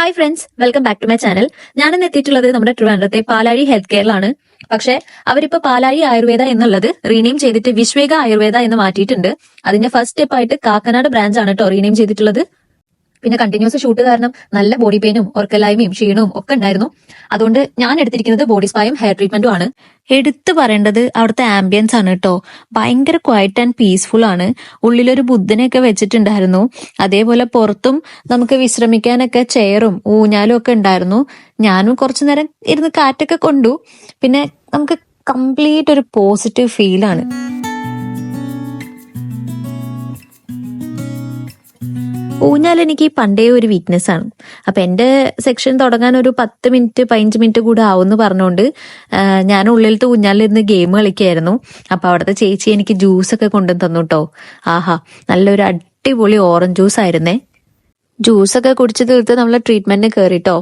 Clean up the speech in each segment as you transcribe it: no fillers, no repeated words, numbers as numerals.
Hi friends, welcome back to my channel. ഞാനിന്ന് എത്തിയിട്ടുള്ളത് നമ്മുടെ ട്രിവാൻഡ്രത്തെ പാലാഴി ഹെൽത്ത് കെയറിലാണ്. പക്ഷെ അവരിപ്പോ പാലാഴി ആയുർവേദ എന്നുള്ളത് റീനെയിം ചെയ്തിട്ട് വിശ്വേക ആയുർവേദ എന്ന് മാറ്റിയിട്ടുണ്ട്. അതിന്റെ ഫസ്റ്റ് സ്റ്റെപ്പ് ആയിട്ട് കാക്കനാട് ബ്രാഞ്ച് ആണ് കേട്ടോ റീനെയിം ചെയ്തിട്ടുള്ളത്. പിന്നെ കണ്ടിന്യൂസ് ഷൂട്ട് കാരണം നല്ല ബോഡി പെയിനും ഉറക്കലായ്മയും ക്ഷീണവും ഒക്കെ ഉണ്ടായിരുന്നു. അതുകൊണ്ട് ഞാൻ എടുത്തിരിക്കുന്നത് ബോഡി സ്പായും ഹെയർ ട്രീറ്റ്മെന്റും ആണ്. എടുത്തു പറയേണ്ടത് അവിടുത്തെ ആംബിയൻസ് ആണ് കേട്ടോ. ഭയങ്കര ക്വയറ്റ് ആൻഡ് പീസ്ഫുൾ ആണ്. ഉള്ളിലൊരു ബുദ്ധനെയൊക്കെ വെച്ചിട്ടുണ്ടായിരുന്നു. അതേപോലെ പുറത്തും നമുക്ക് വിശ്രമിക്കാനൊക്കെ ചെയറും ഊഞ്ഞാലും ഒക്കെ ഉണ്ടായിരുന്നു. ഞാനും കുറച്ചു നേരം ഇരുന്ന് കാറ്റൊക്കെ കൊണ്ടു. പിന്നെ നമുക്ക് കംപ്ലീറ്റ് ഒരു പോസിറ്റീവ് ഫീൽ ആണ്. ഊഞ്ഞാൽ എനിക്ക് പണ്ടേ ഒരു വീക്ക്നെസ് ആണ്. അപ്പൊ എന്റെ സെക്ഷൻ തുടങ്ങാൻ ഒരു 10 മിനിറ്റ് 15 മിനിറ്റ് കൂടെ ആവുമെന്ന് പറഞ്ഞുകൊണ്ട് ഞാൻ ഉള്ളിലത്തെ ഊഞ്ഞാലിരുന്ന് ഗെയിം കളിക്കായിരുന്നു. അപ്പൊ അവിടുത്തെ ചേച്ചി എനിക്ക് ജ്യൂസ് ഒക്കെ കൊണ്ടുവന്ന് തന്നു കേട്ടോ. ആഹാ, നല്ലൊരു അടിപൊളി ഓറഞ്ച് ജ്യൂസ് ആയിരുന്നേ. ജ്യൂസൊക്കെ കുടിച്ച് തീർത്ത് നമ്മൾ ട്രീറ്റ്മെന്റിന് കയറിട്ടോ.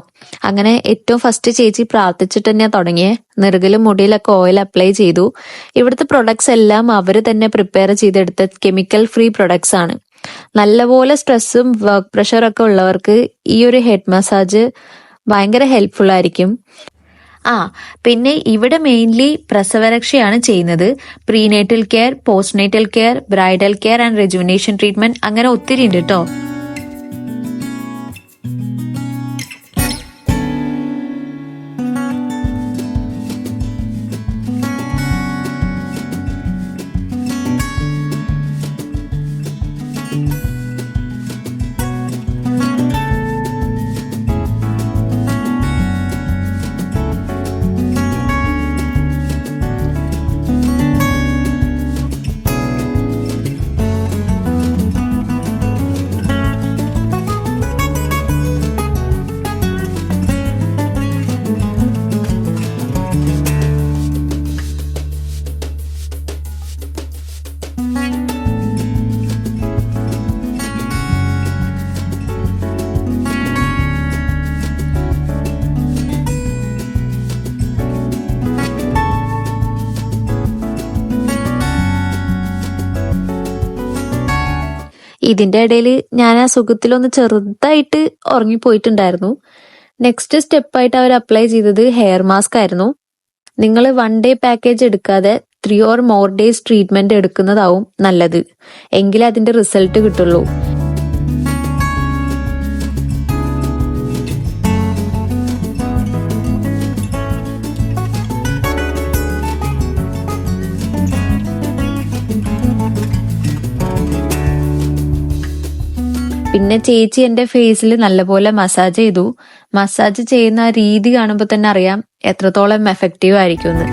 അങ്ങനെ ഏറ്റവും ഫസ്റ്റ് ചേച്ചി പ്രാർത്ഥിച്ചിട്ട് തന്നെയാ തുടങ്ങിയേ. നെറുകിലും മുടിയിലൊക്കെ ഓയിൽ അപ്ലൈ ചെയ്തു. ഇവിടുത്തെ പ്രൊഡക്ട്സ് എല്ലാം അവര് തന്നെ പ്രിപ്പയർ ചെയ്തെടുത്ത കെമിക്കൽ ഫ്രീ പ്രൊഡക്ട്സ് ആണ്. നല്ലപോലെ സ്ട്രെസ്സും വർക്ക് പ്രഷറും ഒക്കെ ഉള്ളവർക്ക് ഈ ഒരു ഹെഡ് മസാജ് ഭയങ്കര ഹെൽപ്ഫുൾ ആയിരിക്കും. പിന്നെ ഇവിടെ മെയിൻലി പ്രസവരക്ഷയാണ് ചെയ്യുന്നത്. Prenatal care, postnatal care, bridal care and rejuvenation treatment അങ്ങനെ ഒത്തിരി ഉണ്ട് കേട്ടോ. ഇതിന്റെ ഇടയിൽ ഞാൻ ആ സുഖത്തിലൊന്ന് ചെറുതായിട്ട് ഉറങ്ങിപ്പോയിട്ടുണ്ടായിരുന്നു. നെക്സ്റ്റ് സ്റ്റെപ്പായിട്ട് അവർ അപ്ലൈ ചെയ്തത് ഹെയർ മാസ്ക് ആയിരുന്നു. നിങ്ങൾ 1 ഡേ പാക്കേജ് എടുക്കാതെ 3 or more days ട്രീറ്റ്മെന്റ് എടുക്കുന്നതാവും നല്ലത്. എങ്കിലേ അതിന്റെ റിസൾട്ട് കിട്ടുള്ളൂ. പിന്നെ ചേച്ചി എന്റെ ഫേസിൽ നല്ലപോലെ മസാജ് ചെയ്തു. മസാജ് ചെയ്യുന്ന രീതി കാണുമ്പോൾ തന്നെ അറിയാം എത്രത്തോളം എഫക്റ്റീവ് ആയിരിക്കും എന്ന്.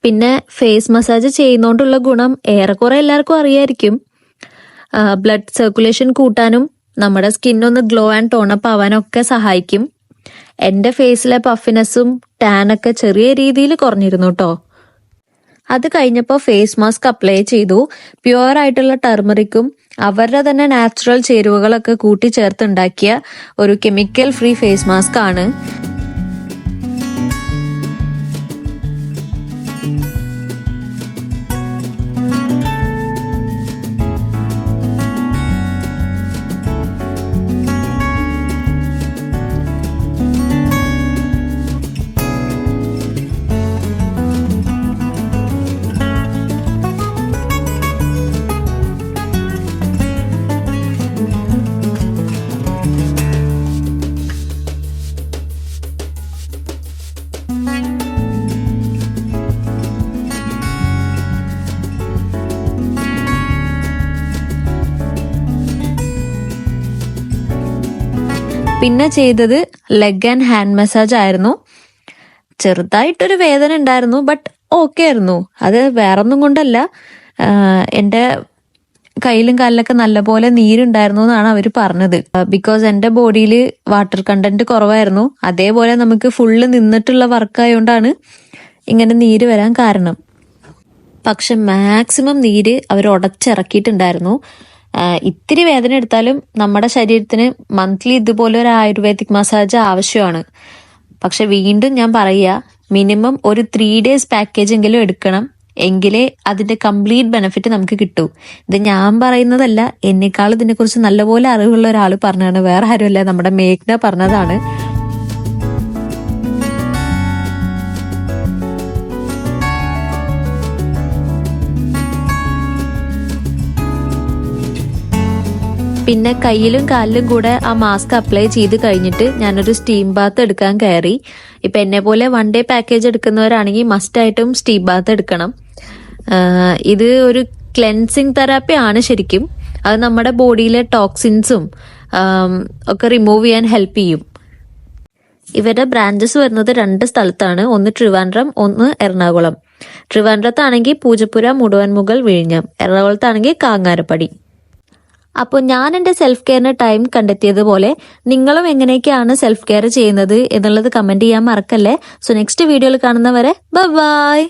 പിന്നെ ഫേസ് മസാജ് ചെയ്യുന്നോണ്ടുള്ള ഗുണം ഏറെക്കുറെ എല്ലാവർക്കും അറിയായിരിക്കും. ബ്ലഡ് സർക്കുലേഷൻ കൂട്ടാനും നമ്മുടെ സ്കിന്നൊന്ന് ഗ്ലോ ആൻഡ് ടോണപ്പ് ആവാനൊക്കെ സഹായിക്കും. എന്റെ ഫേസിലെ പഫിനെസ്സും ടാനൊക്കെ ചെറിയ രീതിയിൽ കുറഞ്ഞിരുന്നു കേട്ടോ. അത് കഴിഞ്ഞപ്പോൾ ഫേസ് മാസ്ക് അപ്ലൈ ചെയ്തു. പ്യുവർ ആയിട്ടുള്ള ടർമറിക്കും അവരുടെ തന്നെ നാച്ചുറൽ ചേരുവകളൊക്കെ കൂട്ടിച്ചേർത്തുണ്ടാക്കിയ ഒരു കെമിക്കൽ ഫ്രീ ഫേസ് മാസ്ക് ആണ്. പിന്നെ ചെയ്തത് ലെഗ് ആൻഡ് ഹാൻഡ് മസാജ് ആയിരുന്നു. ചെറുതായിട്ടൊരു വേദന ഉണ്ടായിരുന്നു, ബട്ട് ഓക്കെ ആയിരുന്നു. അത് വേറൊന്നും കൊണ്ടല്ല, എൻ്റെ കയ്യിലും കാലിലൊക്കെ നല്ലപോലെ നീരുണ്ടായിരുന്നു എന്നാണ് അവർ പറഞ്ഞത്. ബിക്കോസ് എൻ്റെ ബോഡിയിൽ വാട്ടർ കണ്ടന്റ് കുറവായിരുന്നു. അതേപോലെ നമുക്ക് ഫുള്ള് നിന്നിട്ടുള്ള വർക്കായതുകൊണ്ടാണ് ഇങ്ങനെ നീര് വരാൻ കാരണം. പക്ഷെ മാക്സിമം നീര് അവർ ഉടച്ചിറക്കിയിട്ടുണ്ടായിരുന്നു. ഇത്തിരി വേദന എടുത്താലും നമ്മുടെ ശരീരത്തിന് മന്ത്ലി ഇതുപോലെ ഒരു ആയുർവേദിക് മസാജ് ആവശ്യമാണ്. പക്ഷെ വീണ്ടും ഞാൻ പറയുക, മിനിമം ഒരു 3 days പാക്കേജ് എങ്കിലും എടുക്കണം, എങ്കിലേ അതിന്റെ കംപ്ലീറ്റ് ബെനിഫിറ്റ് നമുക്ക് കിട്ടൂ. ഇത് ഞാൻ പറയുന്നതല്ല, എന്നെക്കാൾ ഇതിനെക്കുറിച്ച് നല്ലപോലെ അറിവുള്ള ഒരാൾ പറഞ്ഞതാണ്. വേറെ ആരുമല്ല, നമ്മുടെ മേഘ്ന പറഞ്ഞതാണ്. പിന്നെ കയ്യിലും കാലിലും കൂടെ ആ മാസ്ക് അപ്ലൈ ചെയ്ത് കഴിഞ്ഞിട്ട് ഞാനൊരു സ്റ്റീം ബാത്ത് എടുക്കാൻ കയറി. ഇപ്പൊ എന്നെ പോലെ 1 day പാക്കേജ് എടുക്കുന്നവരാണെങ്കിൽ മസ്റ്റ് ആയിട്ടും സ്റ്റീം ബാത്ത് എടുക്കണം. ഇത് ഒരു ക്ലെൻസിങ് തെറാപ്പി ആണ് ശരിക്കും. അത് നമ്മുടെ ബോഡിയിലെ ടോക്സിൻസും ഒക്കെ റിമൂവ് ചെയ്യാൻ ഹെൽപ്പ് ചെയ്യും. ഇവരുടെ ബ്രാഞ്ചസ് വരുന്നത് 2 സ്ഥലത്താണ്. ഒന്ന് ട്രിവാൻഡ്രം, ഒന്ന് എറണാകുളം. ട്രിവാൻഡ്രത്താണെങ്കിൽ പൂജപ്പുര, മുടുവൻമുകൾ, വിഴിഞ്ഞം. എറണാകുളത്താണെങ്കിൽ കാങ്ങാരപ്പടി. അപ്പോൾ ഞാൻ എൻ്റെ സെൽഫ് കെയറിന് ടൈം കണ്ടെത്തിയതുപോലെ നിങ്ങളും എങ്ങനെയൊക്കെയാണ് സെൽഫ് കെയർ ചെയ്യുന്നത് എന്നുള്ളത് കമന്റ് ചെയ്യാൻ മറക്കല്ലേ. സോ നെക്സ്റ്റ് വീഡിയോയിൽ കാണുന്നവരെ ബൈ.